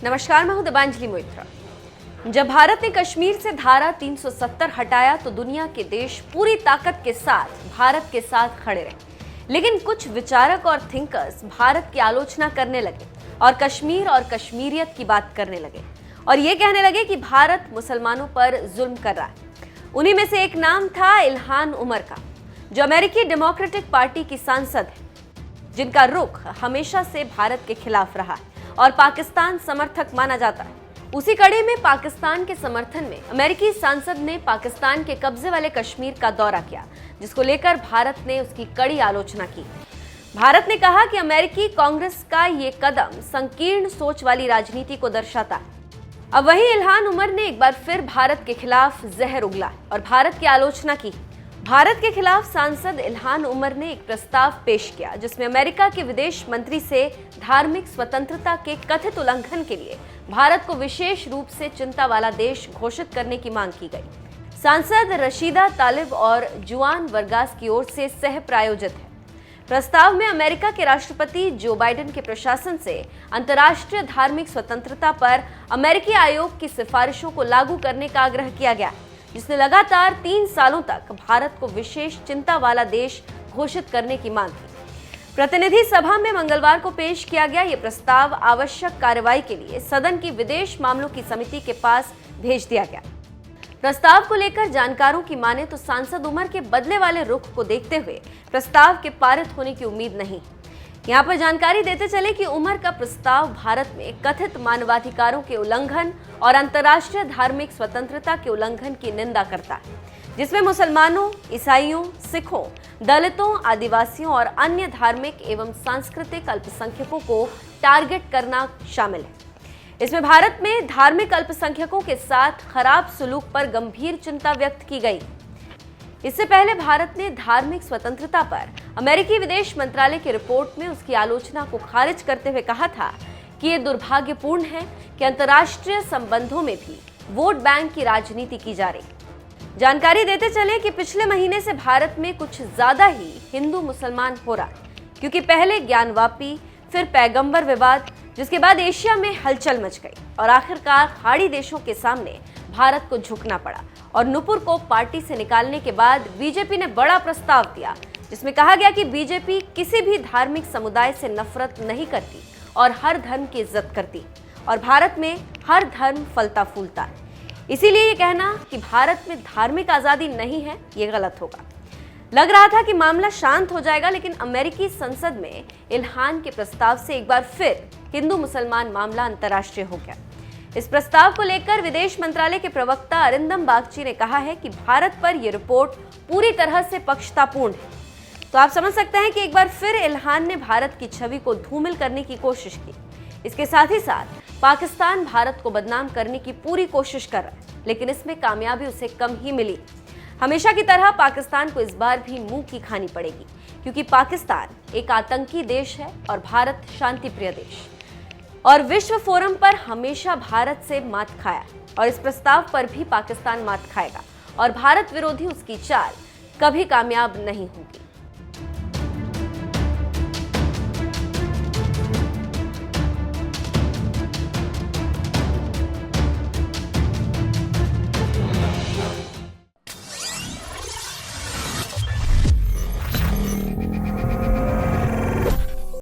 नमस्कार, मैं हूं दिबांजलि मोइत्रा। जब भारत ने कश्मीर से धारा 370 हटाया तो दुनिया के देश पूरी ताकत के साथ भारत के साथ खड़े रहे। लेकिन कुछ विचारक और थिंकर्स भारत की आलोचना करने लगे और कश्मीर और कश्मीरियत की बात करने लगे और ये कहने लगे कि भारत मुसलमानों पर जुल्म कर रहा है। उन्हीं में से एक नाम था इल्हान उमर का, जो अमेरिकी डेमोक्रेटिक पार्टी की सांसद है, जिनका रुख हमेशा से भारत के खिलाफ रहा है और पाकिस्तान समर्थक माना जाता है। उसी कड़ी में पाकिस्तान के समर्थन में अमेरिकी सांसद ने पाकिस्तान के कब्जे वाले कश्मीर का दौरा किया, जिसको लेकर भारत ने उसकी कड़ी आलोचना की। भारत ने कहा कि अमेरिकी कांग्रेस का ये कदम संकीर्ण सोच वाली राजनीति को दर्शाता है। अब वहीं इल्हान उमर ने एक बार फिर भारत के खिलाफ जहर उगला और भारत की आलोचना की। भारत के खिलाफ सांसद इल्हान उमर ने एक प्रस्ताव पेश किया, जिसमें अमेरिका के विदेश मंत्री से धार्मिक स्वतंत्रता के कथित उल्लंघन के लिए भारत को विशेष रूप से चिंता वाला देश घोषित करने की मांग की गई। सांसद रशीदा तालिब और जुआन वर्गास की ओर से सह प्रायोजित है। प्रस्ताव में अमेरिका के राष्ट्रपति जो बाइडेन के प्रशासन से अंतर्राष्ट्रीय धार्मिक स्वतंत्रता पर अमेरिकी आयोग की सिफारिशों को लागू करने का आग्रह किया गया, जिसने लगातार 3 सालों तक भारत को विशेष चिंता वाला देश घोषित करने की मांग की। प्रतिनिधि सभा में मंगलवार को पेश किया गया यह प्रस्ताव आवश्यक कार्रवाई के लिए सदन की विदेश मामलों की समिति के पास भेज दिया गया। प्रस्ताव को लेकर जानकारों की माने तो सांसद उमर के बदले वाले रुख को देखते हुए प्रस्ताव के पारित होने की उम्मीद नहीं। यहाँ पर जानकारी देते चले कि उमर का प्रस्ताव भारत में कथित मानवाधिकारों के उल्लंघन और अंतर्राष्ट्रीय धार्मिक स्वतंत्रता के उल्लंघन की निंदा करता है, जिसमें मुसलमानों, ईसाइयों, सिखों, दलितों, आदिवासियों और अन्य धार्मिक एवं सांस्कृतिक अल्पसंख्यकों को टारगेट करना शामिल है। इसमें भारत में धार्मिक अल्पसंख्यकों के साथ खराब सुलूक पर गंभीर चिंता व्यक्त की गई। इससे पहले भारत ने धार्मिक स्वतंत्रता पर अमेरिकी विदेश मंत्रालय की रिपोर्ट में उसकी आलोचना को खारिज करते हुए कहा था कि ये दुर्भाग्यपूर्ण है कि अंतर्राष्ट्रीय संबंधों में भी वोट बैंक की राजनीति की जा रही। जानकारी देते चले कि पिछले महीने से भारत में कुछ ज्यादा ही हिंदू मुसलमान हो रहा, क्योंकि पहले ज्ञानवापी, फिर पैगंबर विवाद, जिसके बाद एशिया में हलचल मच गई और आखिरकार खाड़ी देशों के सामने भारत को झुकना पड़ा और नुपुर को पार्टी से निकालने के बाद बीजेपी ने बड़ा प्रस्ताव दिया, जिसमें कहा गया कि बीजेपी किसी भी धार्मिक समुदाय से नफरत नहीं करती और हर धर्म की इज्जत करती और भारत में हर धर्म फलता फूलता है। इसीलिए ये कहना कि भारत में धार्मिक आजादी नहीं है, ये गलत होगा। लग रहा था कि मामला शांत हो जाएगा, लेकिन अमेरिकी संसद में इल्हान के प्रस्ताव से एक बार फिर हिंदू मुसलमान मामला अंतर्राष्ट्रीय हो गया। इस प्रस्ताव को लेकर विदेश मंत्रालय के प्रवक्ता अरिंदम बागची ने कहा है कि भारत पर यह रिपोर्ट पूरी तरह से पक्षतापूर्ण है। तो आप समझ सकते हैं कि एक बार फिर इल्हान ने भारत की छवि को धूमिल करने की कोशिश की। इसके साथ ही साथ पाकिस्तान भारत को बदनाम करने की पूरी कोशिश कर रहा है, लेकिन इसमें कामयाबी उसे कम ही मिली। हमेशा की तरह पाकिस्तान को इस बार भी मुंह की खानी पड़ेगी, क्योंकि पाकिस्तान एक आतंकी देश है और भारत शांति प्रिय देश, और विश्व फोरम पर हमेशा भारत से मात खाया और इस प्रस्ताव पर भी पाकिस्तान मात खाएगा और भारत विरोधी उसकी चाल कभी कामयाब नहीं होगी।